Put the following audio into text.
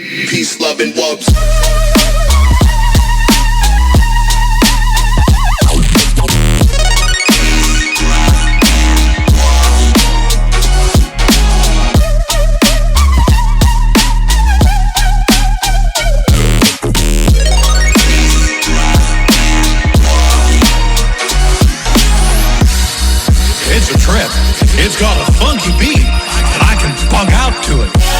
Peace, love, and wubs. It's a trip. It's got a funky beat, and I can bug out to it.